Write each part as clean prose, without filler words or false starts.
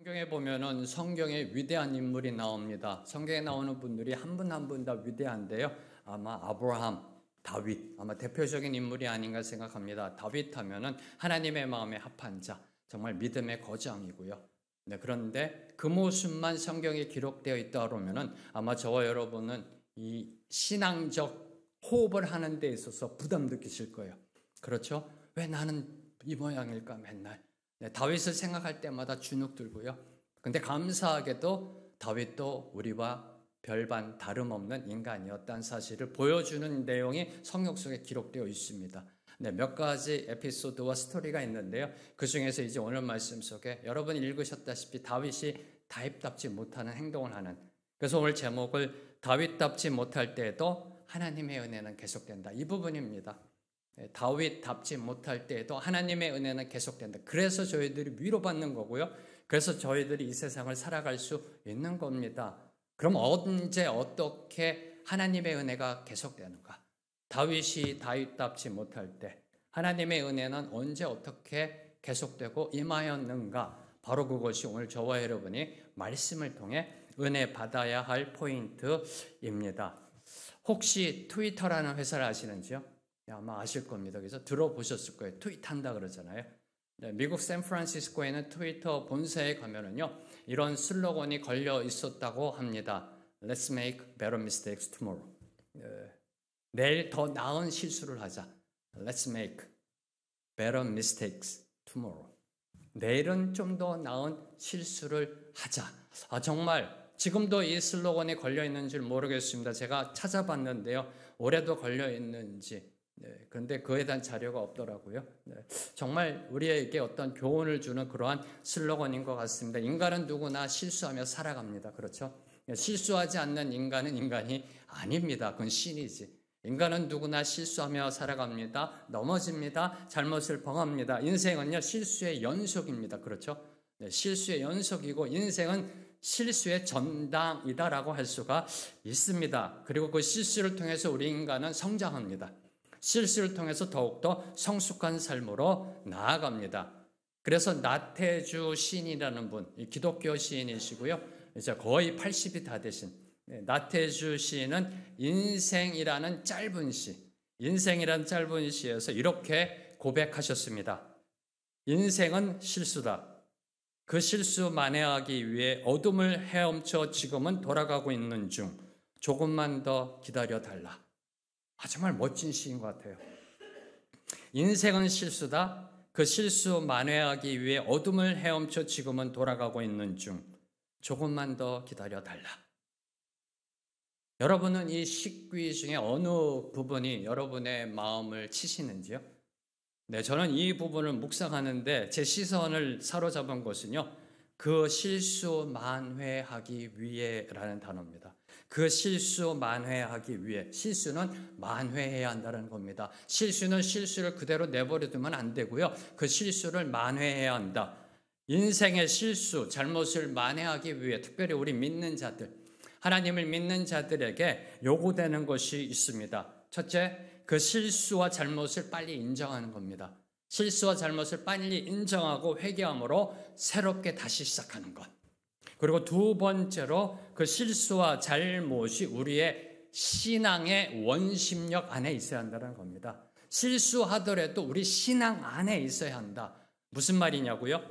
성경에 보면은 성경에 위대한 인물이 나옵니다. 성경에 나오는 분들이 한 분 한 분 다 위대한데요. 아마 아브라함, 다윗, 아마 대표적인 인물이 아닌가 생각합니다. 다윗 하면은 하나님의 마음에 합한 자, 정말 믿음의 거장이고요. 네, 그런데 그 모습만 성경에 기록되어 있다 그러면은 아마 저와 여러분은 이 신앙적 호흡을 하는 데 있어서 부담 느끼실 거예요. 그렇죠? 왜 나는 이 모양일까 맨날. 네, 다윗을 생각할 때마다 주눅 들고요. 근데 감사하게도 다윗도 우리와 별반 다름없는 인간이었다는 사실을 보여주는 내용이 성경 속에 기록되어 있습니다. 네, 몇 가지 에피소드와 스토리가 있는데요. 그 중에서 이제 오늘 말씀 속에 여러분이 읽으셨다시피 다윗이 다윗답지 못하는 행동을 하는, 그래서 오늘 제목을 다윗답지 못할 때에도 하나님의 은혜는 계속된다, 이 부분입니다. 다윗답지 못할 때에도 하나님의 은혜는 계속된다. 그래서 저희들이 위로받는 거고요. 그래서 저희들이 이 세상을 살아갈 수 있는 겁니다. 그럼 언제 어떻게 하나님의 은혜가 계속되는가? 다윗이 다윗답지 못할 때 하나님의 은혜는 언제 어떻게 계속되고 임하였는가? 바로 그것이 오늘 저와 여러분이 말씀을 통해 은혜 받아야 할 포인트입니다. 혹시 트위터라는 회사를 아시는지요? 아마 아실 겁니다. 그래서 들어보셨을 거예요. 트윗한다 그러잖아요. 네, 미국 샌프란시스코에는 트위터 본사에 가면은요, 이런 슬로건이 걸려 있었다고 합니다. Let's make better mistakes tomorrow. 내일 더 나은 실수를 하자. Let's make better mistakes tomorrow. 내일은 좀 더 나은 실수를 하자. 정말 지금도 이 슬로건이 걸려 있는 줄 모르겠습니다. 제가 찾아봤는데요. 올해도 걸려 있는지. 네, 그런데 그에 대한 자료가 없더라고요. 네, 정말 우리에게 어떤 교훈을 주는 그러한 슬로건인 것 같습니다. 인간은 누구나 실수하며 살아갑니다. 그렇죠? 실수하지 않는 인간은 인간이 아닙니다. 그건 신이지. 인간은 누구나 실수하며 살아갑니다. 넘어집니다. 잘못을 범합니다. 인생은요, 실수의 연속입니다. 그렇죠? 네, 실수의 연속이고 인생은 실수의 전당이다라고 할 수가 있습니다. 그리고 그 실수를 통해서 우리 인간은 성장합니다. 실수를 통해서 더욱더 성숙한 삶으로 나아갑니다. 그래서 나태주 시인이라는 분, 기독교 시인이시고요. 이제 거의 80이 다 되신 나태주 시인은 인생이라는 짧은 시에서 이렇게 고백하셨습니다. 인생은 실수다. 그 실수 만회하기 위해 어둠을 헤엄쳐 지금은 돌아가고 있는 중. 조금만 더 기다려달라. 정말 멋진 시인 것 같아요. 인생은 실수다. 그 실수 만회하기 위해 어둠을 헤엄쳐 지금은 돌아가고 있는 중. 조금만 더 기다려달라. 여러분은 이 식귀 중에 어느 부분이 여러분의 마음을 치시는지요? 네, 저는 이 부분을 묵상하는데 제 시선을 사로잡은 것은요, 그 실수 만회하기 위해라는 단어입니다. 그 실수 만회하기 위해. 실수는 만회해야 한다는 겁니다. 실수는 실수를 그대로 내버려 두면 안 되고요. 그 실수를 만회해야 한다. 인생의 실수, 잘못을 만회하기 위해 특별히 우리 믿는 자들, 하나님을 믿는 자들에게 요구되는 것이 있습니다. 첫째, 그 실수와 잘못을 빨리 인정하는 겁니다. 실수와 잘못을 빨리 인정하고 회개함으로 새롭게 다시 시작하는 것. 그리고 두 번째로 그 실수와 잘못이 우리의 신앙의 원심력 안에 있어야 한다는 겁니다. 실수하더라도 우리 신앙 안에 있어야 한다. 무슨 말이냐고요?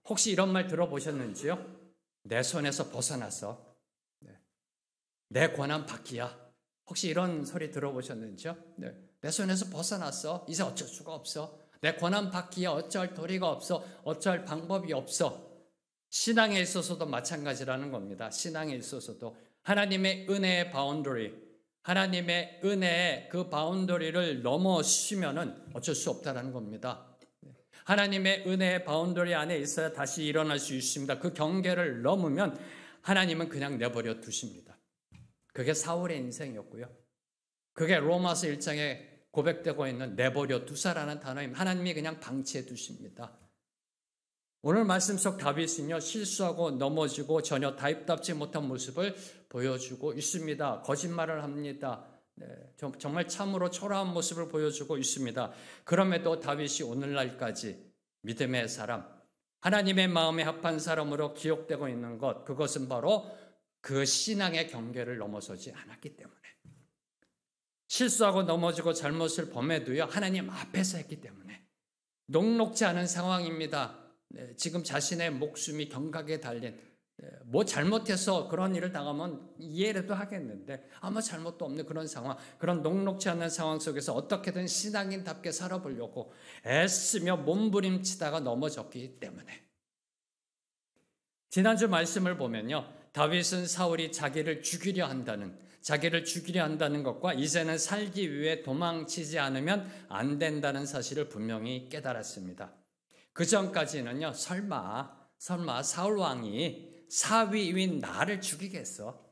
혹시 이런 말 들어보셨는지요? 내 손에서 벗어났어. 내 권한 밖이야. 혹시 이런 소리 들어보셨는지요? 네. 내 손에서 벗어났어. 이제 어쩔 수가 없어. 내 권한 밖이야. 어쩔 도리가 없어. 어쩔 방법이 없어. 신앙에 있어서도 마찬가지라는 겁니다. 신앙에 있어서도 하나님의 은혜의 바운더리, 하나님의 은혜의 그 바운더리를 넘어서면은 어쩔 수 없다는 겁니다. 하나님의 은혜의 바운더리 안에 있어야 다시 일어날 수 있습니다. 그 경계를 넘으면 하나님은 그냥 내버려 두십니다. 그게 사울의 인생이었고요. 그게 로마서 1장에 고백되고 있는 내버려 두사라는 단어입니다. 하나님이 그냥 방치해 두십니다. 오늘 말씀 속 다윗은요, 실수하고 넘어지고 전혀 다윗답지 못한 모습을 보여주고 있습니다. 거짓말을 합니다. 네, 정말 참으로 초라한 모습을 보여주고 있습니다. 그럼에도 다윗이 오늘날까지 믿음의 사람, 하나님의 마음에 합한 사람으로 기억되고 있는 것, 그것은 바로 그 신앙의 경계를 넘어서지 않았기 때문에, 실수하고 넘어지고 잘못을 범해도요 하나님 앞에서 했기 때문에 녹록지 않은 상황입니다. 지금 자신의 목숨이 경각에 달린, 뭐 잘못해서 그런 일을 당하면 이해라도 하겠는데 아무 잘못도 없는 그런 상황, 그런 녹록지 않은 상황 속에서 어떻게든 신앙인답게 살아보려고 애쓰며 몸부림치다가 넘어졌기 때문에, 지난주 말씀을 보면요 다윗은 사울이 자기를 죽이려 한다는 것과 이제는 살기 위해 도망치지 않으면 안 된다는 사실을 분명히 깨달았습니다. 그 전까지는요 설마 사울 왕이 사위인 나를 죽이겠어?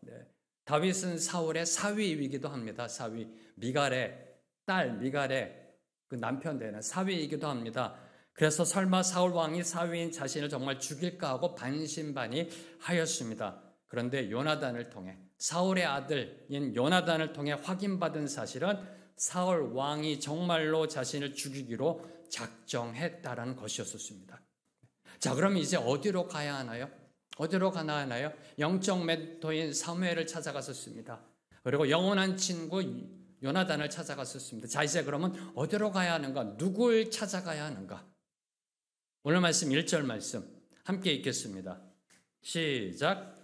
다윗은 사울의 사위이기도 합니다. 사위, 미갈의 딸, 미갈의 그 남편 되는 사위이기도 합니다. 그래서 설마 사울 왕이 사위인 자신을 정말 죽일까 하고 반신반의하였습니다. 그런데 요나단을 통해, 사울의 아들인 요나단을 통해 확인받은 사실은 사울 왕이 정말로 자신을 죽이기로 작정했다라는 것이었습니다. 자, 그럼 이제 어디로 가야 하나요? 영적 멘토인 사무엘을 찾아갔었습니다. 그리고 영원한 친구 요나단을 찾아갔었습니다. 자, 이제 그러면 어디로 가야 하는가? 누굴 찾아가야 하는가? 오늘 말씀 1절 말씀 함께 읽겠습니다. 시작.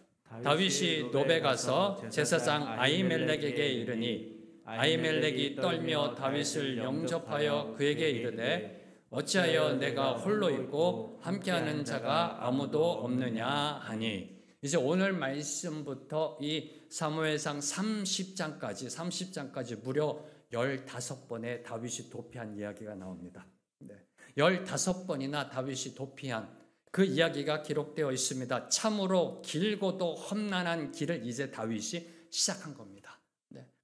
다윗이 노베 가서 제사장 아히멜렉에게 이르니 아히멜렉이 떨며 다윗을 영접하여 그에게 이르되 어찌하여 내가 홀로 있고 함께하는 자가 아무도 없느냐 하니. 이제 오늘 말씀부터 이 사무엘상 30장까지 무려 15번의 다윗이 도피한 이야기가 나옵니다. 15번이나 다윗이 도피한 그 이야기가 기록되어 있습니다. 참으로 길고도 험난한 길을 이제 다윗이 시작한 겁니다.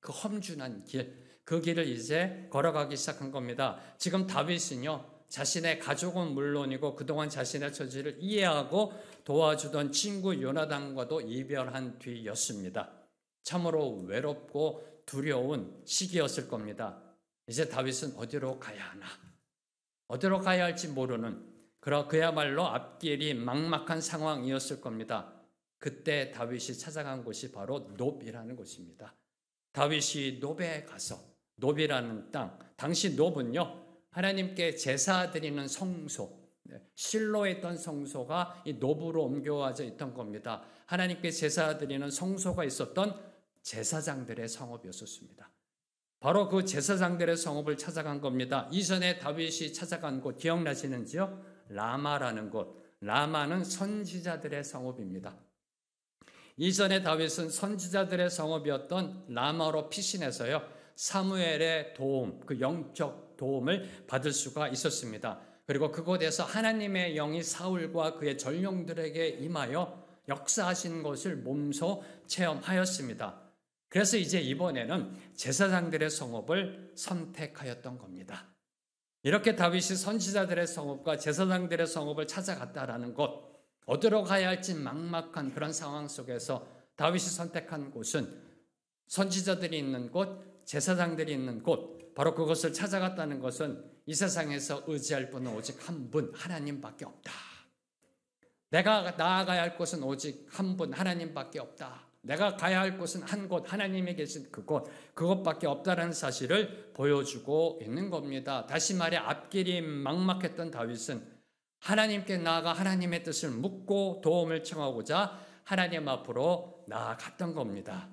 그 험준한 길, 그 길을 이제 걸어가기 시작한 겁니다. 지금 다윗은요 자신의 가족은 물론이고 그동안 자신의 처지를 이해하고 도와주던 친구 요나단과도 이별한 뒤였습니다. 참으로 외롭고 두려운 시기였을 겁니다. 이제 다윗은 어디로 가야 하나, 어디로 가야 할지 모르는 그야말로 앞길이 막막한 상황이었을 겁니다. 그때 다윗이 찾아간 곳이 바로 놉이라는 곳입니다. 다윗이 놉에 가서, 놉이라는 땅, 당시 놉은요 하나님께 제사 드리는 성소, 실로에 있던 성소가 이 놉으로 옮겨와져 있던 겁니다. 하나님께 제사 드리는 성소가 있었던 제사장들의 성읍이었습니다. 바로 그 제사장들의 성읍을 찾아간 겁니다. 이전에 다윗이 찾아간 곳 기억나시는지요? 라마라는 곳. 라마는 선지자들의 성읍입니다. 이전에 다윗은 선지자들의 성읍이었던 라마로 피신해서요 사무엘의 도움, 그 영적 도움을 받을 수가 있었습니다. 그리고 그곳에서 하나님의 영이 사울과 그의 전령들에게 임하여 역사하신 것을 몸소 체험하였습니다. 그래서 이제 이번에는 제사장들의 성읍을 선택하였던 겁니다. 이렇게 다윗이 선지자들의 성읍과 제사장들의 성읍을 찾아갔다라는 것, 어디로 가야 할지 막막한 그런 상황 속에서 다윗이 선택한 곳은 선지자들이 있는 곳, 제사장들이 있는 곳, 바로 그것을 찾아갔다는 것은 이 세상에서 의지할 분은 오직 한 분, 하나님밖에 없다. 내가 나아가야 할 곳은 오직 한 분, 하나님밖에 없다. 내가 가야 할 곳은 한 곳, 하나님이 계신 그곳밖에 없다는 사실을 보여주고 있는 겁니다. 다시 말해 앞길이 막막했던 다윗은 하나님께 나아가 하나님의 뜻을 묻고 도움을 청하고자 하나님 앞으로 나아갔던 겁니다.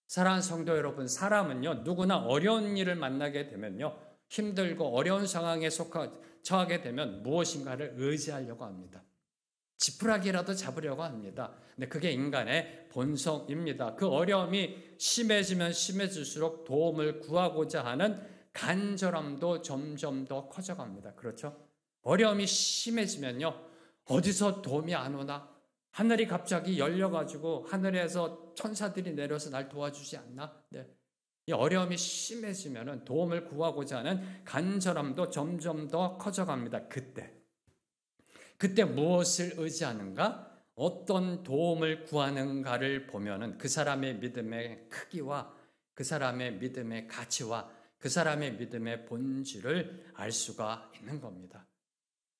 사랑하는 성도 여러분, 사람은요 누구나 어려운 일을 만나게 되면요 힘들고 어려운 상황에 처하게 되면 무엇인가를 의지하려고 합니다. 지푸라기라도 잡으려고 합니다. 근데 그게 인간의 본성입니다. 그 어려움이 심해지면 심해질수록 도움을 구하고자 하는 간절함도 점점 더 커져갑니다. 그렇죠? 어려움이 심해지면요 어디서 도움이 안 오나? 하늘이 갑자기 열려가지고 하늘에서 천사들이 내려서 날 도와주지 않나? 이 어려움이 심해지면 도움을 구하고자 하는 간절함도 점점 더 커져갑니다. 그때 무엇을 의지하는가? 어떤 도움을 구하는가를 보면은 그 사람의 믿음의 크기와 그 사람의 믿음의 가치와 그 사람의 믿음의 본질을 알 수가 있는 겁니다.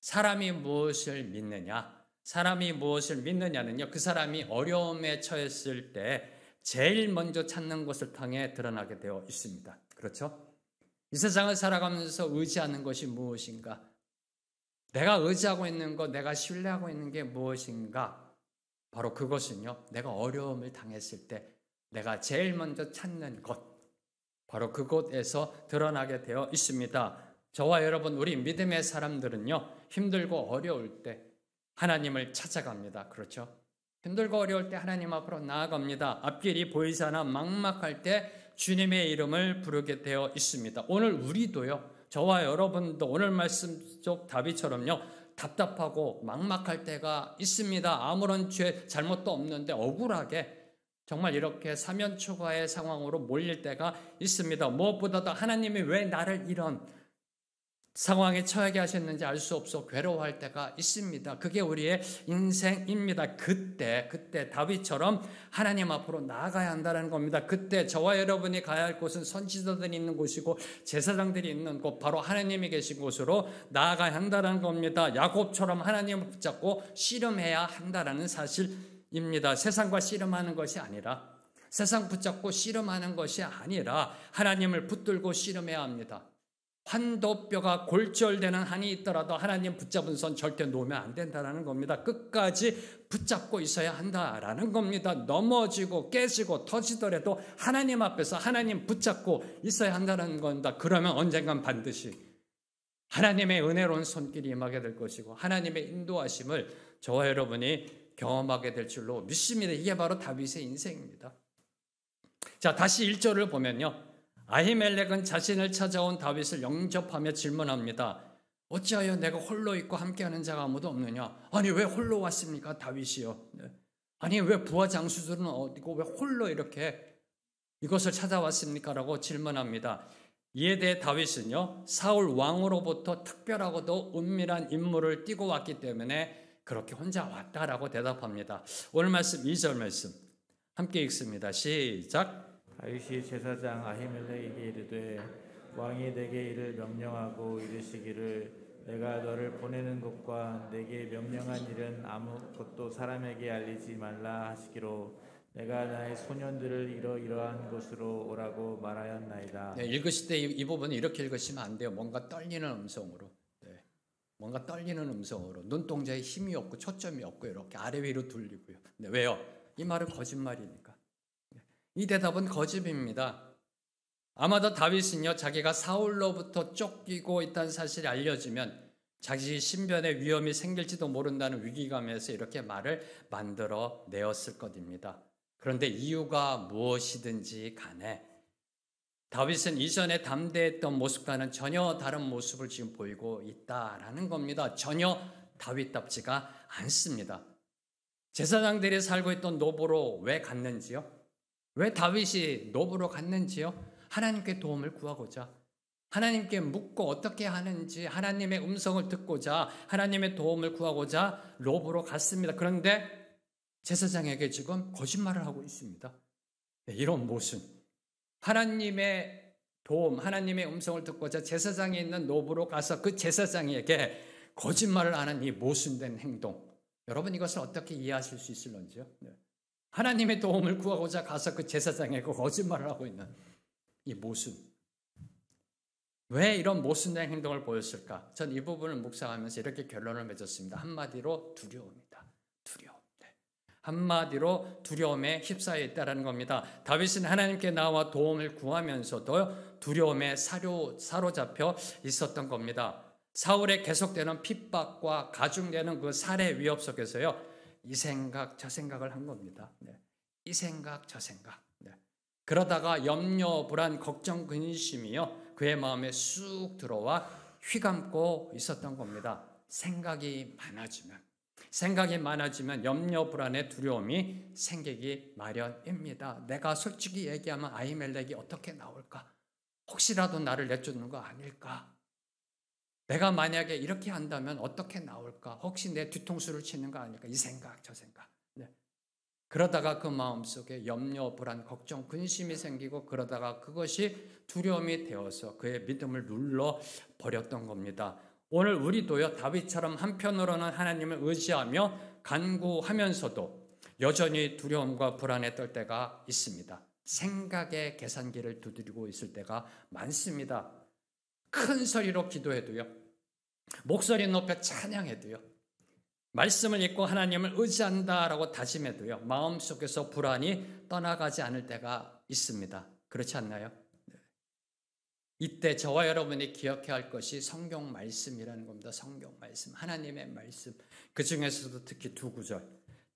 사람이 무엇을 믿느냐? 사람이 무엇을 믿느냐는요, 그 사람이 어려움에 처했을 때 제일 먼저 찾는 것을 통해 드러나게 되어 있습니다. 그렇죠? 이 세상을 살아가면서 의지하는 것이 무엇인가? 내가 의지하고 있는 것, 내가 신뢰하고 있는 게 무엇인가? 바로 그것은요, 내가 어려움을 당했을 때 내가 제일 먼저 찾는 것, 바로 그곳에서 드러나게 되어 있습니다. 저와 여러분, 우리 믿음의 사람들은요, 힘들고 어려울 때 하나님을 찾아갑니다. 그렇죠? 힘들고 어려울 때 하나님 앞으로 나아갑니다. 앞길이 보이지 않아 막막할 때 주님의 이름을 부르게 되어 있습니다. 오늘 우리도요, 저와 여러분도 오늘 말씀 속 다윗처럼요, 답답하고 막막할 때가 있습니다. 아무런 죄 잘못도 없는데 억울하게 정말 이렇게 사면초가의 상황으로 몰릴 때가 있습니다. 무엇보다도 하나님이 왜 나를 이런 상황에 처하게 하셨는지 알 수 없어 괴로워할 때가 있습니다. 그게 우리의 인생입니다. 그때 다윗처럼 하나님 앞으로 나아가야 한다는 겁니다. 그때 저와 여러분이 가야 할 곳은 선지자들이 있는 곳이고 제사장들이 있는 곳, 바로 하나님이 계신 곳으로 나아가야 한다는 겁니다. 야곱처럼 하나님을 붙잡고 씨름해야 한다는 사실입니다. 세상과 씨름하는 것이 아니라, 세상 붙잡고 씨름하는 것이 아니라 하나님을 붙들고 씨름해야 합니다. 환도뼈가 골절되는 한이 있더라도 하나님 붙잡은 손 절대 놓으면 안 된다는 겁니다. 끝까지 붙잡고 있어야 한다라는 겁니다. 넘어지고 깨지고 터지더라도 하나님 앞에서 하나님 붙잡고 있어야 한다는 겁니다. 그러면 언젠간 반드시 하나님의 은혜로운 손길이 임하게 될 것이고 하나님의 인도하심을 저와 여러분이 경험하게 될 줄로 믿습니다. 이게 바로 다윗의 인생입니다. 자, 다시 1절을 보면요, 아히멜렉은 자신을 찾아온 다윗을 영접하며 질문합니다. 어찌하여 내가 홀로 있고 함께하는 자가 아무도 없느냐? 아니, 왜 홀로 왔습니까, 다윗이요? 아니, 왜 부하 장수들은 어디고 왜 홀로 이렇게 이것을 찾아왔습니까? 라고 질문합니다. 이에 대해 다윗은요, 사울 왕으로부터 특별하고도 은밀한 임무를 띠고 왔기 때문에 그렇게 혼자 왔다라고 대답합니다. 오늘 말씀 2절 말씀 함께 읽습니다. 시작. 다윗이 제사장 아히멜렉에게 이르되 왕이 내게 이를 명령하고 이르시기를 내가 너를 보내는 것과 내게 명령한 일은 아무것도 사람에게 알리지 말라 하시기로 내가 나의 소년들을 이러이러한 곳으로 오라고 말하였나이다. 네, 읽으실 때 이 부분은 이렇게 읽으시면 안 돼요. 뭔가 떨리는 음성으로, 뭔가 떨리는 음성으로, 눈동자에 힘이 없고 초점이 없고 이렇게 아래 위로 돌리고요. 네, 왜요? 이 말은 거짓말이니까. 이 대답은 거짓입니다. 아마도 다윗은요, 자기가 사울로부터 쫓기고 있다는 사실이 알려지면 자기 신변에 위험이 생길지도 모른다는 위기감에서 이렇게 말을 만들어 내었을 것입니다. 그런데 이유가 무엇이든지 간에 다윗은 이전에 담대했던 모습과는 전혀 다른 모습을 지금 보이고 있다라는 겁니다. 전혀 다윗답지가 않습니다. 제사장들이 살고 있던 노브로 왜 갔는지요? 왜 다윗이 노브로 갔는지요? 하나님께 도움을 구하고자, 하나님께 묻고 어떻게 하는지 하나님의 음성을 듣고자, 하나님의 도움을 구하고자 노브로 갔습니다. 그런데 제사장에게 지금 거짓말을 하고 있습니다. 이런 모순, 하나님의 도움, 하나님의 음성을 듣고자 제사장이 있는 노브로 가서 그 제사장에게 거짓말을 하는 이 모순된 행동, 여러분 이것을 어떻게 이해하실 수 있을런지요? 하나님의 도움을 구하고자 가서 그 제사장에게 거짓말을 하고 있는 이 모순. 왜 이런 모순된 행동을 보였을까? 전 이 부분을 묵상하면서 이렇게 결론을 맺었습니다. 한마디로 두려움이다. 두려움. 한마디로 두려움에 휩싸여 있다는 겁니다. 다윗은 하나님께 나와 도움을 구하면서도 두려움에 사로잡혀 있었던 겁니다. 사울의 계속되는 핍박과 가중되는 그 살해 위협 속에서요, 이 생각 저 생각을 한 겁니다. 이 생각 저 생각. 그러다가 염려, 불안, 걱정, 근심이요, 그의 마음에 쑥 들어와 휘감고 있었던 겁니다. 생각이 많아지면 염려, 불안의 두려움이 생기기 마련입니다. 내가 솔직히 얘기하면 아히멜렉이 어떻게 나올까? 혹시라도 나를 내쫓는 거 아닐까? 내가 만약에 이렇게 한다면 어떻게 나올까? 혹시 내 뒤통수를 치는 거 아닐까? 이 생각, 저 생각. 그러다가 그 마음속에 염려, 불안, 걱정, 근심이 생기고 그러다가 그것이 두려움이 되어서 그의 믿음을 눌러버렸던 겁니다. 오늘 우리도요, 다윗처럼 한편으로는 하나님을 의지하며 간구하면서도 여전히 두려움과 불안에 떨 때가 있습니다. 생각의 계산기를 두드리고 있을 때가 많습니다. 큰 소리로 기도해도요, 목소리 높여 찬양해도요, 말씀을 읽고 하나님을 의지한다라고 다짐해도요, 마음속에서 불안이 떠나가지 않을 때가 있습니다. 그렇지 않나요? 이때 저와 여러분이 기억해야 할 것이 성경 말씀이라는 겁니다. 성경 말씀, 하나님의 말씀. 그 중에서도 특히 두 구절,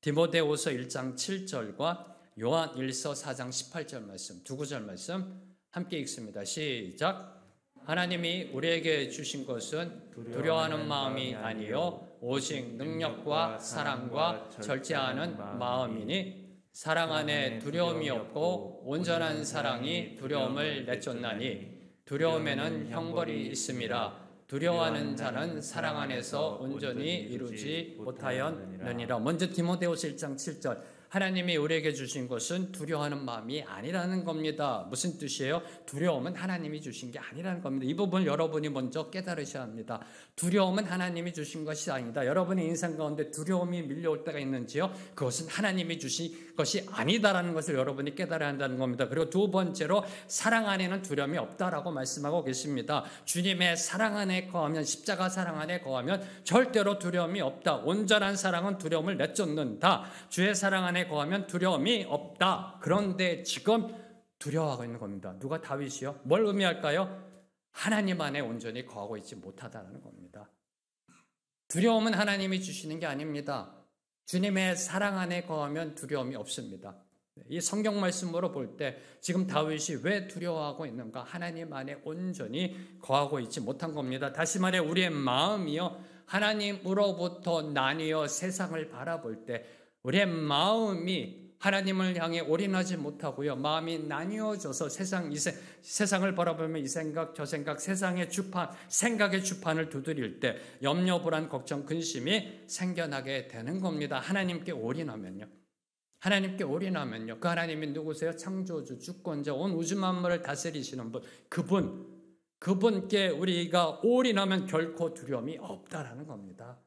디모데후서 1장 7절과 요한 1서 4장 18절 말씀, 두 구절 말씀 함께 읽습니다. 시작. 하나님이 우리에게 주신 것은 두려워하는 마음이 아니요 오직 능력과 사랑과 절제하는 마음이니 사랑 안에 두려움이 없고 온전한 사랑이 두려움을 내쫓나니 두려움에는 형벌이 있음이라. 두려워하는 자는 사랑 안에서 온전히 이루지 못하였느니라. 먼저 디모데후서 1장 7절, 하나님이 우리에게 주신 것은 두려워하는 마음이 아니라는 겁니다. 무슨 뜻이에요? 두려움은 하나님이 주신 게 아니라는 겁니다. 이 부분을 여러분이 먼저 깨달으셔야 합니다. 두려움은 하나님이 주신 것이 아니다. 여러분의 인생 가운데 두려움이 밀려올 때가 있는지요? 그것은 하나님이 주신 것이 아니다라는 것을 여러분이 깨달아야 한다는 겁니다. 그리고 두 번째로 사랑 안에는 두려움이 없다라고 말씀하고 계십니다. 주님의 사랑 안에 거하면, 십자가 사랑 안에 거하면 절대로 두려움이 없다. 온전한 사랑은 두려움을 내쫓는다. 주의 사랑 안에 거하면 두려움이 없다. 그런데 지금 두려워하고 있는 겁니다. 누가? 다윗이요? 뭘 의미할까요? 하나님 안에 온전히 거하고 있지 못하다는 겁니다. 두려움은 하나님이 주시는 게 아닙니다. 주님의 사랑 안에 거하면 두려움이 없습니다. 이 성경 말씀으로 볼 때 지금 다윗이 왜 두려워하고 있는가? 하나님 안에 온전히 거하고 있지 못한 겁니다. 다시 말해 우리의 마음이요, 하나님으로부터 나뉘어 세상을 바라볼 때 우리의 마음이 하나님을 향해 올인하지 못하고요, 마음이 나뉘어져서 세상을 바라보면 이 생각 저 생각, 세상의 주판, 생각의 주판을 두드릴 때 염려, 불안, 걱정, 근심이 생겨나게 되는 겁니다. 하나님께 올인하면요, 그 하나님이 누구세요? 창조주, 주권자, 온 우주 만물을 다스리시는 분, 그분께 우리가 올인하면 결코 두려움이 없다라는 겁니다.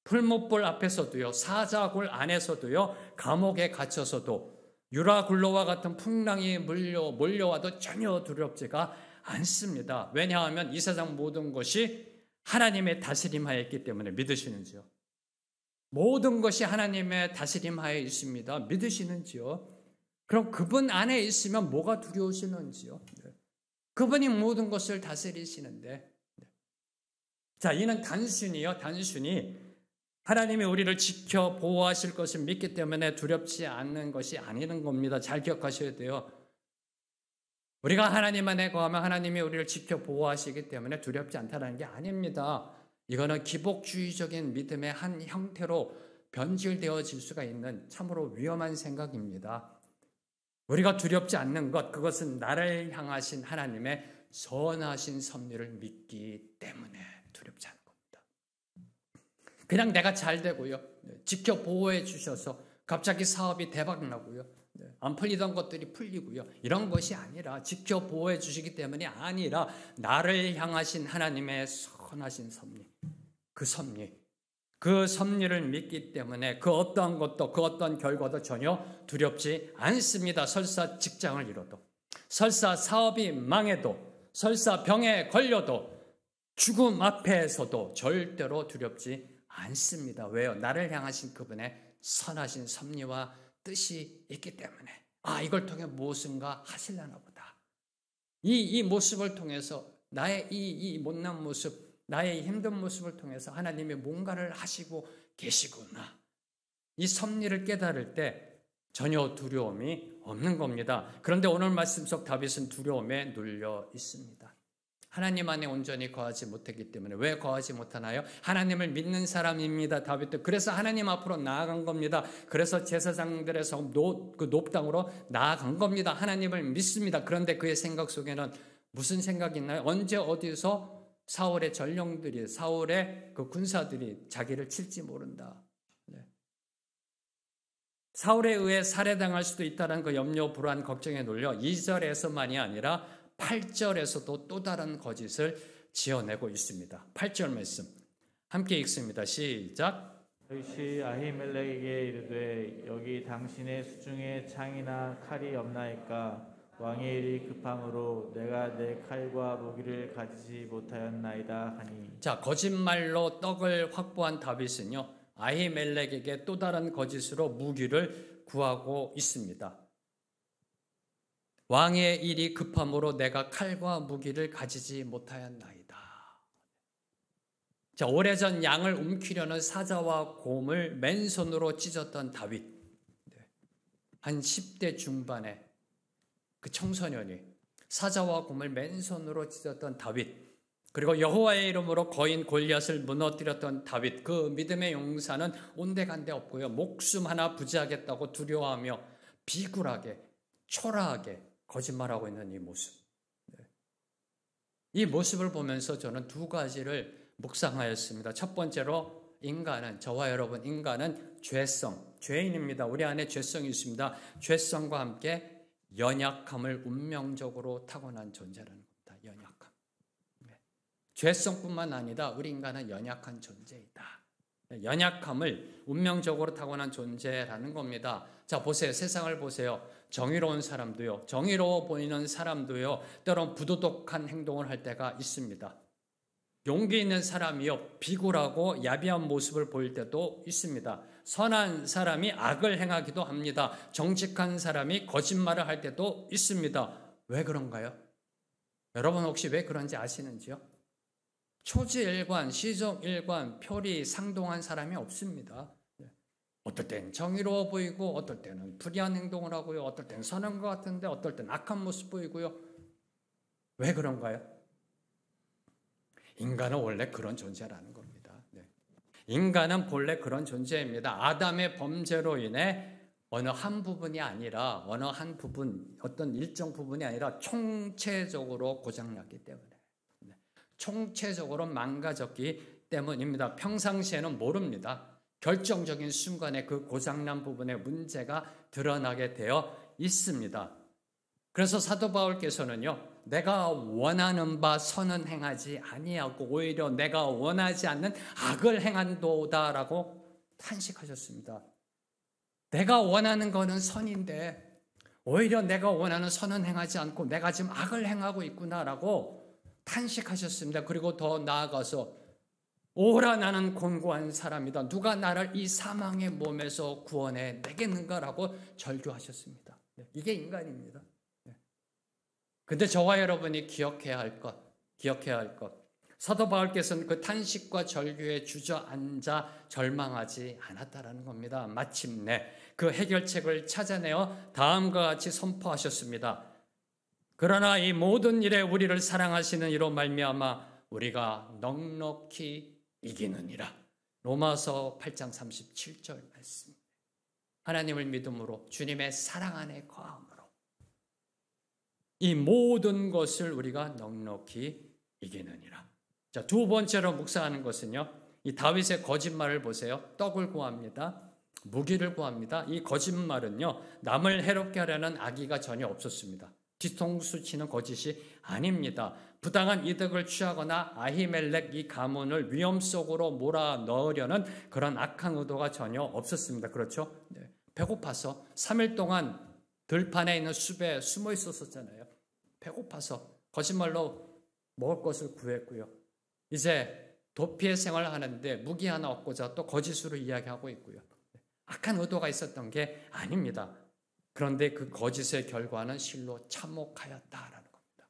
풀못불 앞에서도요, 사자굴 안에서도요, 감옥에 갇혀서도 유라굴로와 같은 풍랑이 몰려와도 전혀 두렵지가 않습니다. 왜냐하면 이 세상 모든 것이 하나님의 다스림하에 있기 때문에. 믿으시는지요? 모든 것이 하나님의 다스림하에 있습니다. 믿으시는지요? 그럼 그분 안에 있으면 뭐가 두려우시는지요? 그분이 모든 것을 다스리시는데, 자, 이는 단순히 하나님이 우리를 지켜 보호하실 것을 믿기 때문에 두렵지 않는 것이 아니는 겁니다. 잘 기억하셔야 돼요. 우리가 하나님 안에 거하면 하나님이 우리를 지켜 보호하시기 때문에 두렵지 않다는 게 아닙니다. 이거는 기복주의적인 믿음의 한 형태로 변질되어질 수가 있는 참으로 위험한 생각입니다. 우리가 두렵지 않는 것, 그것은 나를 향하신 하나님의 선하신 섭리를 믿기 때문에 두렵지 않는 겁니다. 그냥 내가 잘 되고요, 지켜 보호해 주셔서 갑자기 사업이 대박나고요, 안 풀리던 것들이 풀리고요, 이런 것이 아니라, 지켜 보호해 주시기 때문이 아니라 나를 향하신 하나님의 선하신 섭리, 그 섭리를 믿기 때문에 그 어떠한 것도, 그 어떠한 결과도 전혀 두렵지 않습니다. 설사 직장을 잃어도, 설사 사업이 망해도, 설사 병에 걸려도, 죽음 앞에서도 절대로 두렵지 않습니다. 왜요? 나를 향하신 그분의 선하신 섭리와 뜻이 있기 때문에. 이걸 통해 무엇인가 하시려나 보다. 이 모습을 통해서, 나의 이 못난 모습, 나의 힘든 모습을 통해서 하나님이 뭔가를 하시고 계시구나. 이 섭리를 깨달을 때 전혀 두려움이 없는 겁니다. 그런데 오늘 말씀 속 다윗은 두려움에 눌려 있습니다. 하나님 안에 온전히 거하지 못했기 때문에. 왜 거하지 못하나요? 하나님을 믿는 사람입니다, 다윗도. 그래서 하나님 앞으로 나아간 겁니다. 그래서 제사장들에서 그 높당으로 나아간 겁니다. 하나님을 믿습니다. 그런데 그의 생각 속에는 무슨 생각이 있나요? 언제 어디서 사울의 전령들이, 사울의 그 군사들이 자기를 칠지 모른다. 사울에 의해 살해당할 수도 있다는 그 염려, 불안, 걱정에 눌려 2절에서만이 아니라 8절에서도 또 다른 거짓을 지어내고 있습니다. 8절 말씀 함께 읽습니다. 시작. 다윗이 아히멜렉에게 이르되 여기 당신의 수중에 창이나 칼이 없나이까? 왕의 일이 급함으로 내가 내 칼과 무기를 가지지 못하였나이다 하니. 자, 거짓말로 떡을 확보한 다윗은요, 아히멜렉에게 또 다른 거짓으로 무기를 구하고 있습니다. 왕의 일이 급함으로 내가 칼과 무기를 가지지 못하였나이다. 자, 오래전 양을 움키려는 사자와 곰을 맨손으로 찢었던 다윗. 한 10대 중반에 그 청소년이 사자와 곰을 맨손으로 찢었던 다윗, 그리고 여호와의 이름으로 거인 골리앗을 무너뜨렸던 다윗, 그 믿음의 용사는 온데간데 없고요, 목숨 하나 부지하겠다고 두려워하며 비굴하게 초라하게 거짓말하고 있는 이 모습. 이 모습을 보면서 저는 두 가지를 묵상하였습니다. 첫 번째로 인간은, 저와 여러분 인간은 죄성, 죄인입니다. 우리 안에 죄성이 있습니다. 죄성과 함께 연약함을 운명적으로 타고난 존재라는 겁니다. 연약함. 죄성뿐만 아니라 우리 인간은 연약한 존재이다. 연약함을 운명적으로 타고난 존재라는 겁니다. 자, 보세요. 세상을 보세요. 정의로운 사람도요, 정의로워 보이는 사람도요, 때론 부도덕한 행동을 할 때가 있습니다. 용기 있는 사람이요, 비굴하고 야비한 모습을 보일 때도 있습니다. 선한 사람이 악을 행하기도 합니다. 정직한 사람이 거짓말을 할 때도 있습니다. 왜 그런가요? 여러분 혹시 왜 그런지 아시는지요? 초지일관, 시종일관, 표리 상동한 사람이 없습니다. 어떨 땐 정의로워 보이고, 어떨 때는 불의한 행동을 하고요, 어떨 땐 선한 것 같은데 어떨 땐 악한 모습 보이고요. 왜 그런가요? 인간은 원래 그런 존재라는 겁니다. 인간은 본래 그런 존재입니다. 아담의 범죄로 인해 어느 한 부분이 아니라, 어느 한 부분, 어떤 일정 부분이 아니라 총체적으로 고장났기 때문에, 총체적으로 망가졌기 때문입니다. 평상시에는 모릅니다. 결정적인 순간에 그 고장난 부분의 문제가 드러나게 되어 있습니다. 그래서 사도 바울께서는요, 내가 원하는 바 선은 행하지 아니하고 오히려 내가 원하지 않는 악을 행한도다라고 탄식하셨습니다. 내가 원하는 거는 선인데 오히려 내가 원하는 선은 행하지 않고 내가 지금 악을 행하고 있구나라고 탄식하셨습니다. 그리고 더 나아가서 오라 나는 곤고한 사람이다. 누가 나를 이 사망의 몸에서 구원해 내겠는가라고 절규하셨습니다. 이게 인간입니다. 근데 저와 여러분이 기억해야 할 것. 사도 바울께서는 그 탄식과 절규에 주저앉아 절망하지 않았다라는 겁니다. 마침내 그 해결책을 찾아내어 다음과 같이 선포하셨습니다. 그러나 이 모든 일에 우리를 사랑하시는 이로 말미암아 우리가 넉넉히 이기느니라. 로마서 8장 37절 말씀. 하나님을 믿음으로 주님의 사랑 안에 거함으로 이 모든 것을 우리가 넉넉히 이기느니라. 자, 두 번째로 묵상하는 것은요, 이 다윗의 거짓말을 보세요. 떡을 구합니다. 무기를 구합니다. 이 거짓말은요, 남을 해롭게 하려는 악의가 전혀 없었습니다. 뒤통수 치는 거짓이 아닙니다. 부당한 이득을 취하거나 아히멜렉 이 가문을 위험 속으로 몰아 넣으려는 그런 악한 의도가 전혀 없었습니다. 그렇죠? 네. 배고파서 3일 동안 들판에 있는 숲에 숨어 있었잖아요. 배고파서 거짓말로 먹을 것을 구했고요. 이제 도피의 생활을 하는데 무기 하나 얻고자 또 거짓으로 이야기하고 있고요. 악한 의도가 있었던 게 아닙니다. 그런데 그 거짓의 결과는 실로 참혹하였다라는 겁니다.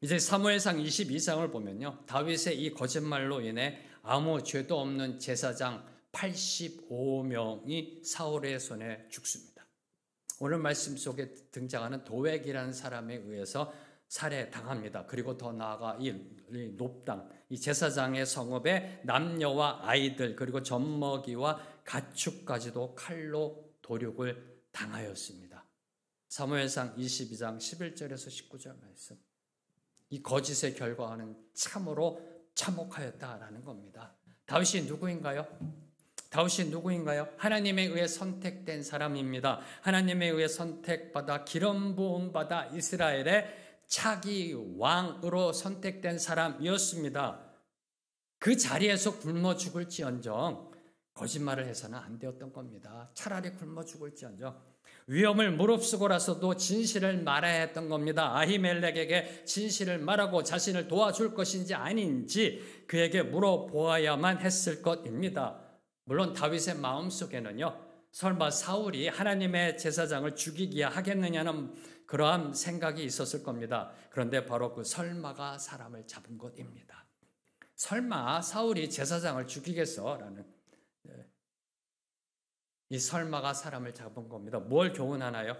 이제 사무엘상 22장을 보면요, 다윗의 이 거짓말로 인해 아무 죄도 없는 제사장 85명이 사울의 손에 죽습니다. 오늘 말씀 속에 등장하는 도액이라는 사람에 의해서 살해당합니다. 그리고 더 나아가 이 높당, 이 제사장의 성읍에 남녀와 아이들 그리고 젖먹이와 가축까지도 칼로 도륙을 당하였습니다. 사무엘상 22장 11절에서 19절 말씀. 이 거짓의 결과는 참으로 참혹하였다라는 겁니다. 다윗이 누구인가요? 하나님에 의해 선택된 사람입니다. 하나님에 의해 선택받아 기름 부음 받아 이스라엘의 차기 왕으로 선택된 사람이었습니다. 그 자리에서 굶어 죽을지언정 거짓말을 해서는 안 되었던 겁니다. 차라리 굶어 죽을지언정 위험을 무릅쓰고라서도 진실을 말해야 했던 겁니다. 아히멜렉에게 진실을 말하고 자신을 도와줄 것인지 아닌지 그에게 물어보아야만 했을 것입니다. 물론 다윗의 마음속에는요, 설마 사울이 하나님의 제사장을 죽이기야 하겠느냐는 그러한 생각이 있었을 겁니다. 그런데 바로 그 설마가 사람을 잡은 것입니다. 설마 사울이 제사장을 죽이겠어라는 이 설마가 사람을 잡은 겁니다. 뭘 교훈하나요?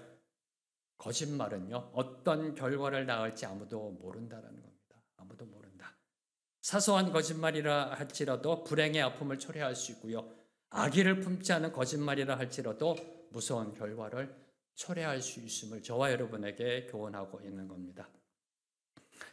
거짓말은요, 어떤 결과를 낳을지 아무도 모른다라는 겁니다. 아무도 모른다. 사소한 거짓말이라 할지라도 불행의 아픔을 초래할 수 있고요. 악의를 품지 않은 거짓말이라 할지라도 무서운 결과를 초래할 수 있음을 저와 여러분에게 교훈하고 있는 겁니다.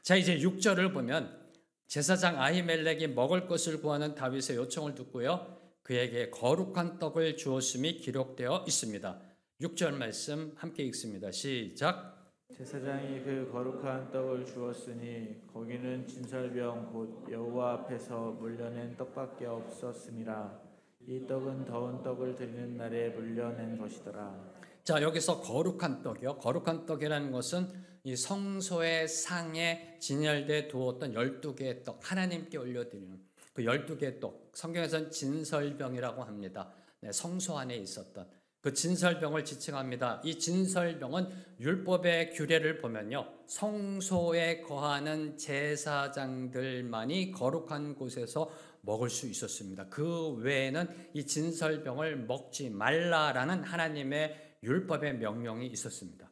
자, 이제 6절을 보면 제사장 아히멜렉이 먹을 것을 구하는 다윗의 요청을 듣고요, 그에게 거룩한 떡을 주었음이 기록되어 있습니다. 6절 말씀 함께 읽습니다. 시작. 제사장이 그 거룩한 떡을 주었으니 거기는 진설병 곧 여호와 앞에서 물려낸 떡밖에 없었음이라. 이 떡은 더운 떡을 드리는 날에 물려낸 것이더라. 자, 여기서 거룩한 떡이요. 거룩한 떡이라는 것은 이 성소의 상에 진열돼 두었던 12개의 떡, 하나님께 올려드리는 그 12개의 떡, 성경에서는 진설병이라고 합니다. 네, 성소 안에 있었던 그 진설병을 지칭합니다. 이 진설병은 율법의 규례를 보면요, 성소에 거하는 제사장들만이 거룩한 곳에서 먹을 수 있었습니다. 그 외에는 이 진설병을 먹지 말라라는 하나님의 율법의 명령이 있었습니다.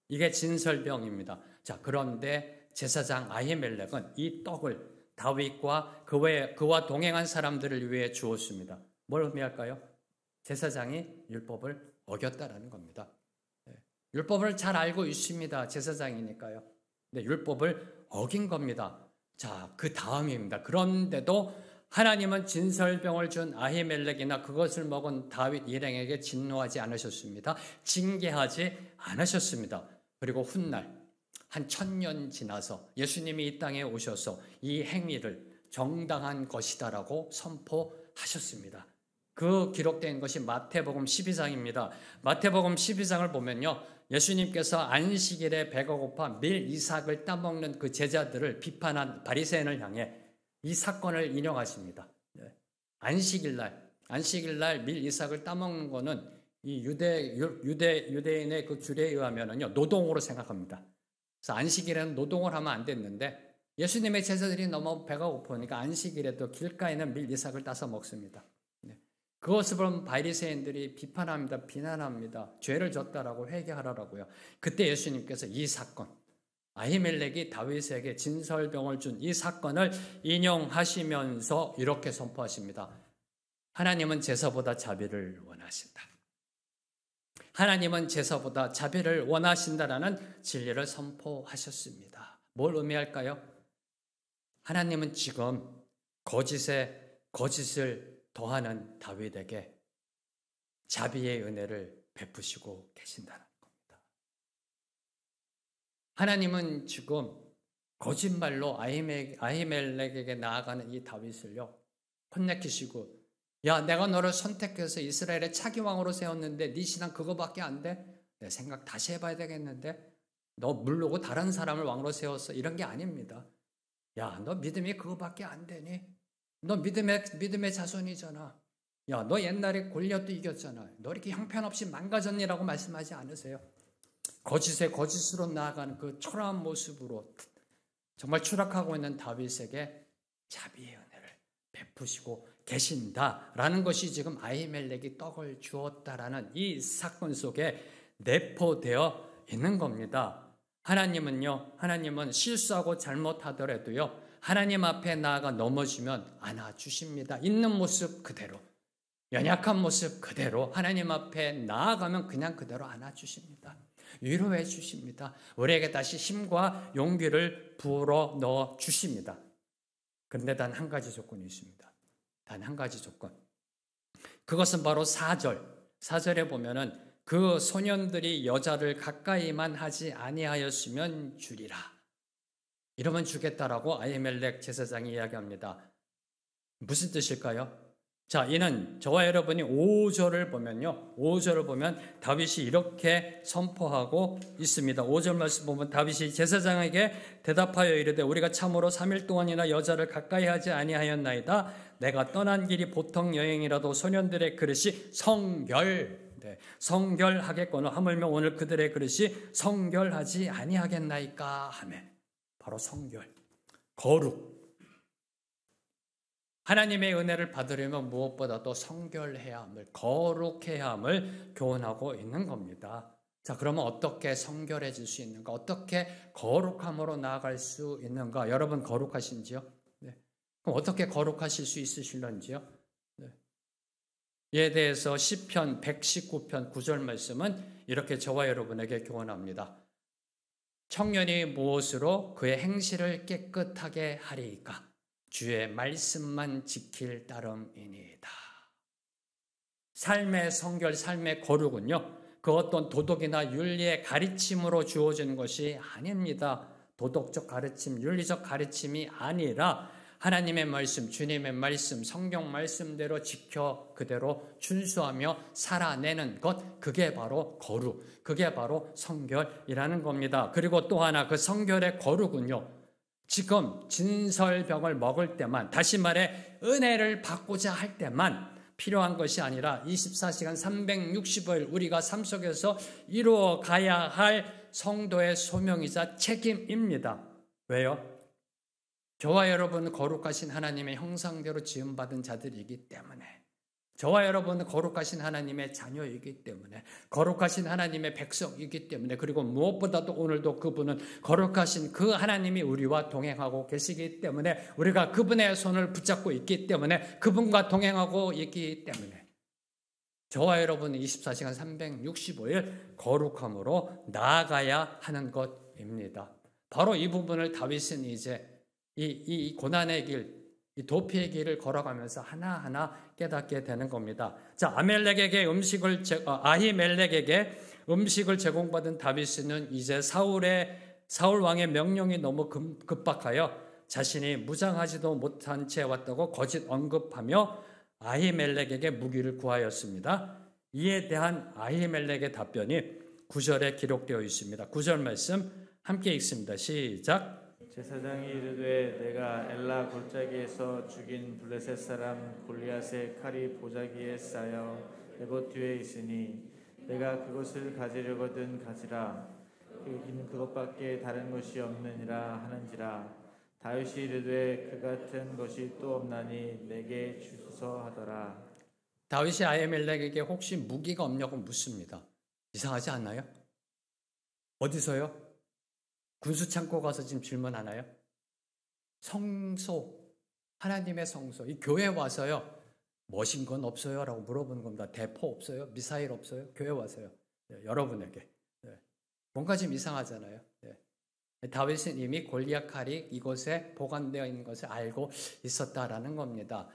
이게 진설병입니다. 자, 그런데 제사장 아히멜렉은 이 떡을 다윗과 그와 동행한 사람들을 위해 주었습니다. 뭘 의미할까요? 제사장이 율법을 어겼다라는 겁니다. 율법을 잘 알고 있습니다. 제사장이니까요. 근데 율법을 어긴 겁니다. 자, 그 다음입니다. 그런데도 하나님은 진설병을 준 아히멜렉이나 그것을 먹은 다윗 일행에게 진노하지 않으셨습니다. 징계하지 않으셨습니다. 그리고 훗날 한 1000년 지나서 예수님이 이 땅에 오셔서 이 행위를 정당한 것이다라고 선포하셨습니다. 그 기록된 것이 마태복음 12장입니다. 마태복음 12장을 보면요, 예수님께서 안식일에 배가 고파 밀 이삭을 따먹는 그 제자들을 비판한 바리새인을 향해 이 사건을 인용하십니다. 안식일날 밀 이삭을 따먹는 것은 이 유대인의 그 규례에 의하면요, 노동으로 생각합니다. 그래서 안식일에는 노동을 하면 안 됐는데 예수님의 제자들이 너무 배가 고프니까 안식일에도 길가에는 밀 이삭을 따서 먹습니다. 그것을 보면 바리새인들이 비판합니다. 비난합니다. 죄를 졌다라고 회개하라고요. 그때 예수님께서 이 사건, 아히멜렉이 다윗에게 진설병을 준 이 사건을 인용하시면서 이렇게 선포하십니다. 하나님은 제사보다 자비를 원하신다. 하나님은 제사보다 자비를 원하신다라는 진리를 선포하셨습니다. 뭘 의미할까요? 하나님은 지금 거짓을 더하는 다윗에게 자비의 은혜를 베푸시고 계신다는 겁니다. 하나님은 지금 거짓말로 아히멜렉에게 나아가는 이 다윗을요, 혼내키시고, 야, 내가 너를 선택해서 이스라엘의 차기 왕으로 세웠는데 네 신앙 그거밖에 안 돼? 내 생각 다시 해봐야 되겠는데? 너 물르고 다른 사람을 왕으로 세웠어. 이런 게 아닙니다. 야, 너 믿음이 그거밖에 안 되니? 너 믿음의 자손이잖아. 야, 너 옛날에 골리앗도 이겼잖아. 너 이렇게 형편없이 망가졌니라고 말씀하지 않으세요? 거짓으로 나아가는 그 초라한 모습으로 정말 추락하고 있는 다윗에게 자비의 은혜를 베푸시고 계신다라는 것이 지금 아히멜렉이 떡을 주었다라는 이 사건 속에 내포되어 있는 겁니다. 하나님은 실수하고 잘못하더라도요, 하나님 앞에 나아가 넘어지면 안아주십니다. 있는 모습 그대로, 연약한 모습 그대로 하나님 앞에 나아가면 그냥 그대로 안아주십니다. 위로해 주십니다. 우리에게 다시 힘과 용기를 불어 넣어 주십니다. 그런데 단 한 가지 조건이 있습니다. 단 한 가지 조건. 그것은 바로 4절에 보면은 그 소년들이 여자를 가까이만 하지 아니하였으면 주리라. 이러면 주겠다라고 아히멜렉 제사장이 이야기합니다. 무슨 뜻일까요? 자, 이는 저와 여러분이 5절을 보면요. 5절을 보면 다윗이 이렇게 선포하고 있습니다. 5절 말씀 보면 다윗이 제사장에게 대답하여 이르되 우리가 참으로 3일 동안이나 여자를 가까이 하지 아니하였나이다. 내가 떠난 길이 보통 여행이라도 소년들의 그릇이 성결하겠거늘 하물며 오늘 그들의 그릇이 성결하지 아니하겠나이까 하며 바로 성결, 거룩. 하나님의 은혜를 받으려면 무엇보다도 성결해야 함을, 거룩해야 함을 교훈하고 있는 겁니다. 자, 그러면 어떻게 성결해질 수 있는가? 어떻게 거룩함으로 나아갈 수 있는가? 여러분 거룩하신지요? 네. 그럼 어떻게 거룩하실 수 있으실런지요? 네. 이에 대해서 시편 119편 9절 말씀은 이렇게 저와 여러분에게 교훈합니다. 청년이 무엇으로 그의 행실을 깨끗하게 하리이까? 주의 말씀만 지킬 따름이니이다. 삶의 성결, 삶의 거룩은요, 그 어떤 도덕이나 윤리의 가르침으로 주어지는 것이 아닙니다. 도덕적 가르침, 윤리적 가르침이 아니라 하나님의 말씀, 주님의 말씀, 성경 말씀대로 지켜 그대로 준수하며 살아내는 것, 그게 바로 거룩, 그게 바로 성결이라는 겁니다. 그리고 또 하나 그 성결의 거룩은요, 지금 진설병을 먹을 때만, 다시 말해 은혜를 받고자 할 때만 필요한 것이 아니라 24시간 365일 우리가 삶 속에서 이루어 가야 할 성도의 소명이자 책임입니다. 왜요? 저와 여러분은 거룩하신 하나님의 형상대로 지음받은 자들이기 때문에, 저와 여러분은 거룩하신 하나님의 자녀이기 때문에, 거룩하신 하나님의 백성이기 때문에, 그리고 무엇보다도 오늘도 그분은 거룩하신 그 하나님이 우리와 동행하고 계시기 때문에, 우리가 그분의 손을 붙잡고 있기 때문에, 그분과 동행하고 있기 때문에 저와 여러분은 24시간 365일 거룩함으로 나아가야 하는 것입니다. 바로 이 부분을 다윗은 이제 이 고난의 길, 이 도피의 길을 걸어가면서 하나하나 깨닫게 되는 겁니다. 자, 아히멜렉에게 음식을 제공받은 다윗은 이제 사울 왕의 명령이 너무 급박하여 자신이 무장하지도 못한 채 왔다고 거짓 언급하며 아히멜렉에게 무기를 구하였습니다. 이에 대한 아히멜렉의 답변이 9절에 기록되어 있습니다. 9절 말씀 함께 읽습니다. 시작. 제사장이 이르되 내가 엘라 골짜기에서 죽인 블레셋 사람 골리앗의 칼이 보자기에 쌓여 에봇 뒤에 있으니 내가 그것을 가지려거든 가지라. 여기는 그것밖에 다른 것이 없느니라 하는지라. 다윗이 이르되 그 같은 것이 또 없나니 내게 주소서 하더라. 다윗이 아히멜렉에게 혹시 무기가 없냐고 묻습니다. 이상하지 않나요? 어디서요? 군수창고 가서 지금 질문하나요? 성소, 하나님의 성소, 이 교회 와서요, 멋진 건 없어요? 라고 물어보는 겁니다. 대포 없어요? 미사일 없어요? 교회 와서요. 네, 여러분에게. 네. 뭔가 좀 이상하잖아요. 네. 다윗은 이미 골리앗 칼이 이곳에 보관되어 있는 것을 알고 있었다라는 겁니다.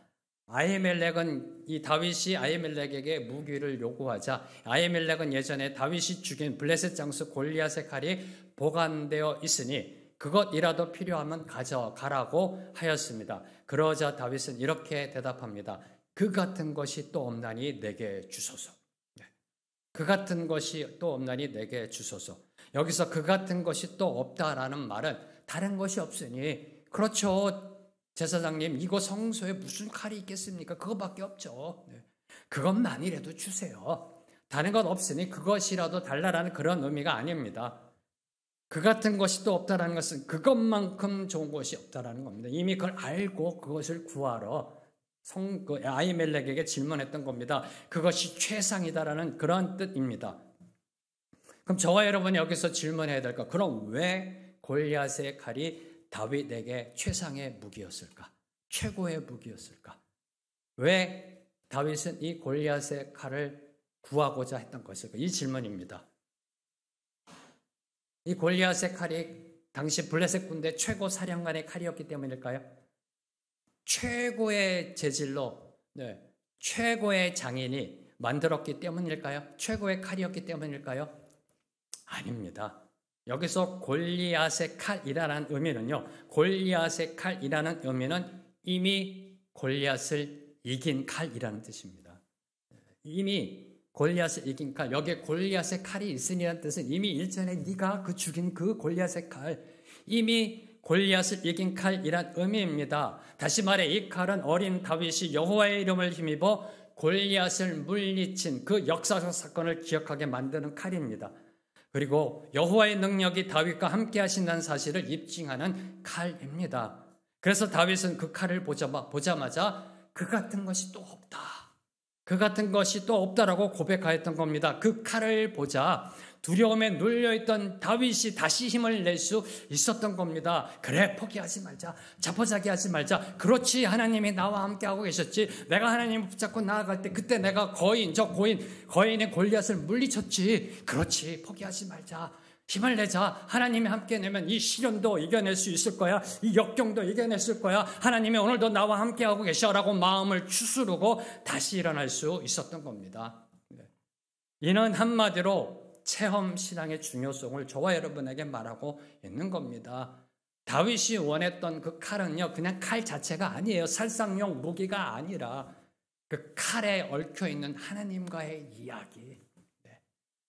이 다윗이 아히멜렉에게 무기를 요구하자 아히멜렉은 예전에 다윗이 죽인 블레셋 장수 골리앗의 칼이 보관되어 있으니 그것이라도 필요하면 가져가라고 하였습니다. 그러자 다윗은 이렇게 대답합니다. 그 같은 것이 또 없나니 내게 주소서. 그 같은 것이 또 없나니 내게 주소서. 여기서 그 같은 것이 또 없다라는 말은 다른 것이 없으니, 그렇죠, 제사장님, 이곳 성소에 무슨 칼이 있겠습니까? 그거밖에 없죠. 그것만이라도 주세요. 다른 건 없으니 그것이라도 달라라는 그런 의미가 아닙니다. 그 같은 것이 또 없다라는 것은 그것만큼 좋은 것이 없다라는 겁니다. 이미 그걸 알고 그것을 구하러 아히멜렉에게 질문했던 겁니다. 그것이 최상이다라는 그런 뜻입니다. 그럼 저와 여러분이 여기서 질문해야 될까? 그럼 왜 골리앗의 칼이 다윗에게 최상의 무기였을까? 최고의 무기였을까? 왜 다윗은 이 골리앗의 칼을 구하고자 했던 것일까? 이 질문입니다. 이 골리앗의 칼이 당시 블레셋 군대 최고 사령관의 칼이었기 때문일까요? 최고의 재질로, 최고의 장인이 만들었기 때문일까요? 최고의 칼이었기 때문일까요? 아닙니다. 여기서 골리앗의 칼이라는 의미는요, 골리앗의 칼이라는 의미는 이미 골리앗을 이긴 칼이라는 뜻입니다. 이미 골리앗을 이긴 칼, 여기에 골리앗의 칼이 있으니라는 뜻은 이미 일전에 네가 죽인 그 골리앗의 칼, 이미 골리앗을 이긴 칼이란 의미입니다. 다시 말해 이 칼은 어린 다윗이 여호와의 이름을 힘입어 골리앗을 물리친 그 역사적 사건을 기억하게 만드는 칼입니다. 그리고 여호와의 능력이 다윗과 함께 하신다는 사실을 입증하는 칼입니다. 그래서 다윗은 그 칼을 보자마자 그 같은 것이 또 없다. 그 같은 것이 또 없다라고 고백하였던 겁니다. 그 칼을 보자 두려움에 눌려있던 다윗이 다시 힘을 낼 수 있었던 겁니다. 그래, 포기하지 말자. 자포자기하지 말자. 그렇지, 하나님이 나와 함께하고 계셨지. 내가 하나님을 붙잡고 나아갈 때 그때 내가 거인의 골리앗을 물리쳤지. 그렇지, 포기하지 말자. 힘을 내자. 하나님이 함께 내면 이 시련도 이겨낼 수 있을 거야. 이 역경도 이겨냈을 거야. 하나님이 오늘도 나와 함께하고 계셔라고 마음을 추스르고 다시 일어날 수 있었던 겁니다. 이는 한마디로 체험 신앙의 중요성을 저와 여러분에게 말하고 있는 겁니다. 다윗이 원했던 그 칼은요, 그냥 칼 자체가 아니에요. 살상용 무기가 아니라 그 칼에 얽혀있는 하나님과의 이야기.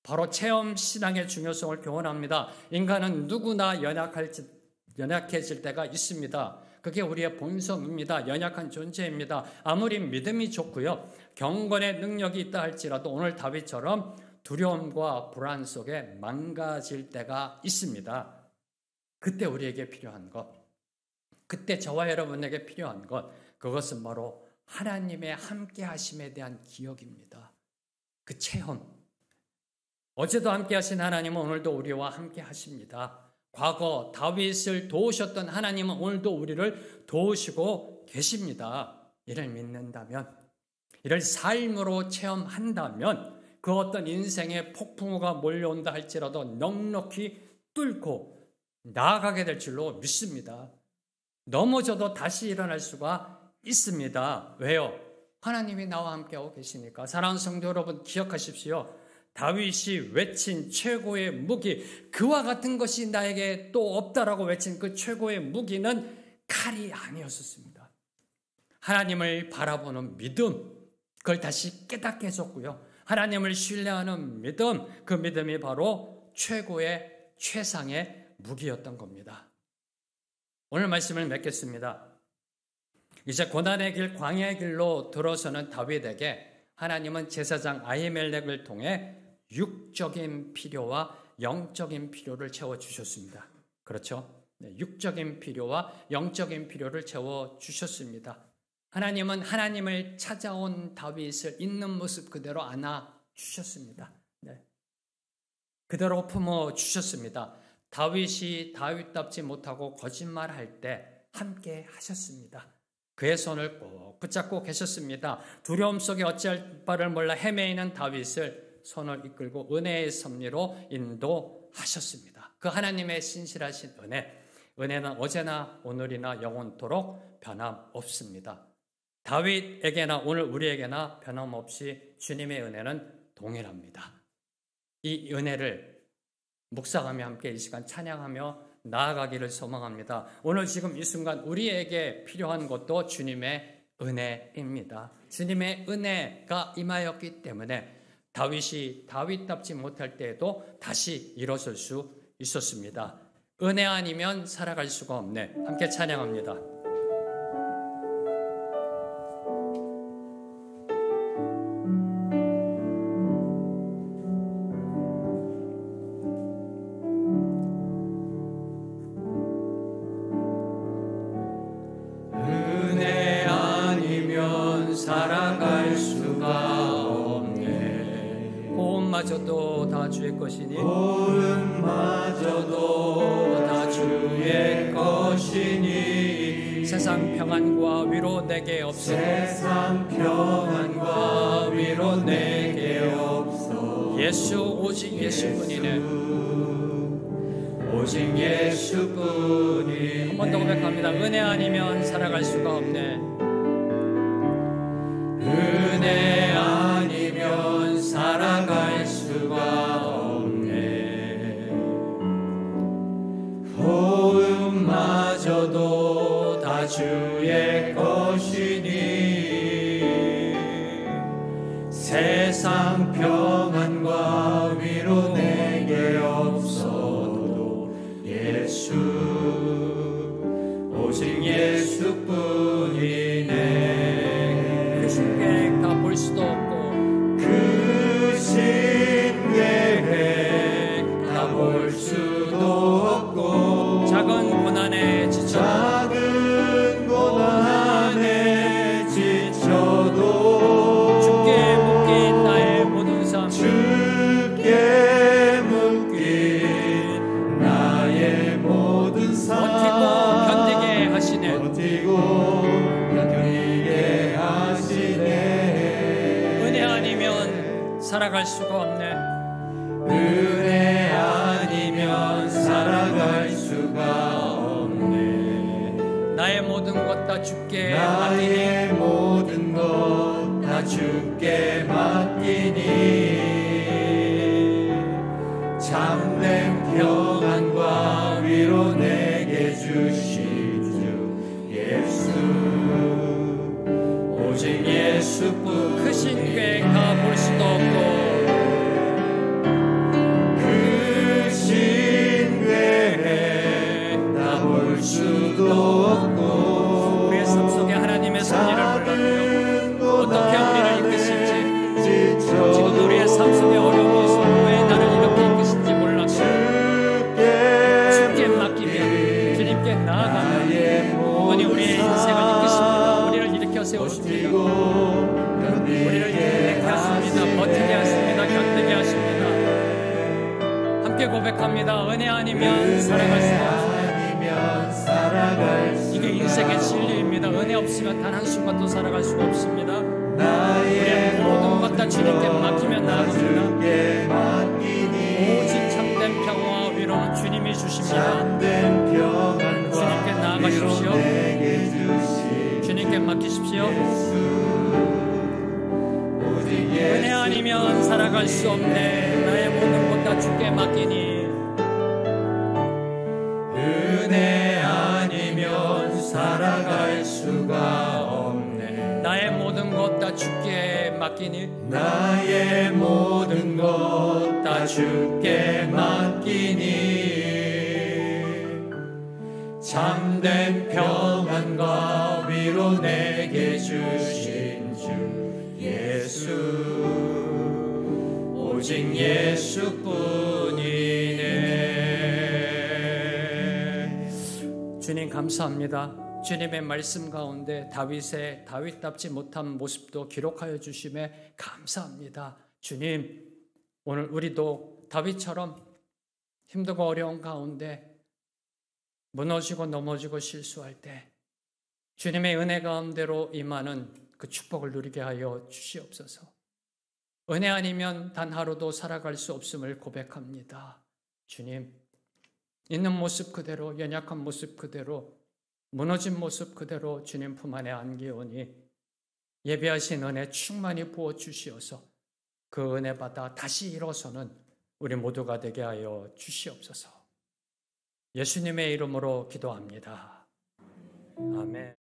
바로 체험 신앙의 중요성을 교훈합니다. 인간은 누구나 연약해질 때가 있습니다. 그게 우리의 본성입니다. 연약한 존재입니다. 아무리 믿음이 좋고요, 경건의 능력이 있다 할지라도 오늘 다윗처럼 두려움과 불안 속에 망가질 때가 있습니다. 그때 우리에게 필요한 것, 그때 저와 여러분에게 필요한 것, 그것은 바로 하나님의 함께 하심에 대한 기억입니다. 그 체험. 어제도 함께 하신 하나님은 오늘도 우리와 함께 하십니다. 과거 다윗을 도우셨던 하나님은 오늘도 우리를 도우시고 계십니다. 이를 믿는다면, 이를 삶으로 체험한다면 그 어떤 인생의 폭풍우가 몰려온다 할지라도 넉넉히 뚫고 나아가게 될 줄로 믿습니다. 넘어져도 다시 일어날 수가 있습니다. 왜요? 하나님이 나와 함께하고 계시니까. 사랑하는 성도 여러분, 기억하십시오. 다윗이 외친 최고의 무기, 그와 같은 것이 나에게 또 없다라고 외친 그 최고의 무기는 칼이 아니었습니다. 하나님을 바라보는 믿음, 그걸 다시 깨닫게 해줬고요. 하나님을 신뢰하는 믿음, 그 믿음이 바로 최상의 무기였던 겁니다. 오늘 말씀을 맺겠습니다. 이제 고난의 길, 광야의 길로 들어서는 다윗에게 하나님은 제사장 아히멜렉을 통해 육적인 필요와 영적인 필요를 채워주셨습니다. 그렇죠? 네, 육적인 필요와 영적인 필요를 채워주셨습니다. 하나님은 하나님을 찾아온 다윗을 있는 모습 그대로 안아주셨습니다. 네. 그대로 품어주셨습니다. 다윗이 다윗답지 못하고 거짓말할 때 함께 하셨습니다. 그의 손을 꼭 붙잡고 계셨습니다. 두려움 속에 어찌할 바를 몰라 헤매이는 다윗을 손을 이끌고 은혜의 섭리로 인도하셨습니다. 그 하나님의 신실하신 은혜는 어제나 오늘이나 영원토록 변함없습니다. 다윗에게나 오늘 우리에게나 변함없이 주님의 은혜는 동일합니다. 이 은혜를 묵상하며 함께 이 시간 찬양하며 나아가기를 소망합니다. 오늘 지금 이 순간 우리에게 필요한 것도 주님의 은혜입니다. 주님의 은혜가 임하였기 때문에 다윗이 다윗답지 못할 때에도 다시 일어설 수 있었습니다. 은혜 아니면 살아갈 수가 없네. 함께 찬양합니다. 은혜 아니면 살아갈 수가 없네. 호흡마저도 다 주의 것이니 호흡마저도 다 주의 것이니 세상 평안과 위로 내게 없어 세상 평안과 위로 내게 없어 예수 오직 예수뿐이네. 오직 예수뿐이. 한 번 더 고백합니다. 은혜 아니면 살아갈 수가 없네. 은혜 아니면 세상 평안과 위로 내게 없어도 예수 오직 예수뿐이네. 그 신계획 다 볼 수도 없고 그 신계획 다 볼 수도 없고 작은 고난에 지쳐 작은 고난에 지쳐도 주께 묶인 나의 모든 삶 주께 묶인 나의 모든 삶 버티고 견디게 하시네. 버티고 견디게 하시네. 은혜 아니면 살아갈 수가 없네. 은혜 아니면 살아갈 수가 없네. 나의 모든 것 다 주께 맡기니 나의 모든 것 다 주께 맡기니 참된 평안과 위로 내게 주신 주 예수 오직 예수뿐. 그 신계획 다 볼 수도 없고 그 신계획 다 볼 수도 없고 우리의 삶 속에 하나님의 섭리를 몰랐고요. 어떻게 우리를 이끄실지 지금 우리의 삶 속에 어려움이 있어 왜 나를 이렇게 이끄실지 몰랐고 주께 맡기면 주님께 나아가면 그분이 우리의 인생을 이끄십니다. 우리를 일으켜 세우십니다. 우리를 일으키게 하십니다. 버티게 하십니다. 견디게 하십니다. 함께 고백합니다. 은혜 아니면 살아갈 수가 없습니다. 이게 인생의 진리입니다. 은혜 없으면 단 한순간도 살아갈 수가 없습니다. 우리의 모든 것 다 주님께 맡기면 나아갑니다. 오직 참된 평화와 위로는 주님이 주십니다. 주님께 나아가십시오. 주님께 맡기십시오. 은혜 아니면 살아갈 수 없네. 나의 모든 것 다 주께 맡기니 은혜 아니면 살아갈 수가 없네. 나의 모든 것 다 주께 맡기니 나의 모든 것 다 주께 맡기니 참된 평안과 위로 내게 주신 주 예수 오직 예수뿐이네. 주님 감사합니다. 주님의 말씀 가운데 다윗답지 못한 모습도 기록하여 주심에 감사합니다. 주님, 오늘 우리도 다윗처럼 힘들고 어려운 가운데 무너지고 넘어지고 실수할 때 주님의 은혜 가운데로 임하는 그 축복을 누리게 하여 주시옵소서. 은혜 아니면 단 하루도 살아갈 수 없음을 고백합니다. 주님, 있는 모습 그대로, 연약한 모습 그대로, 무너진 모습 그대로 주님 품 안에 안기오니 예배하신 은혜 충만히 부어 주시어서 그 은혜 받아 다시 일어서는 우리 모두가 되게 하여 주시옵소서. 예수님의 이름으로 기도합니다. 아멘.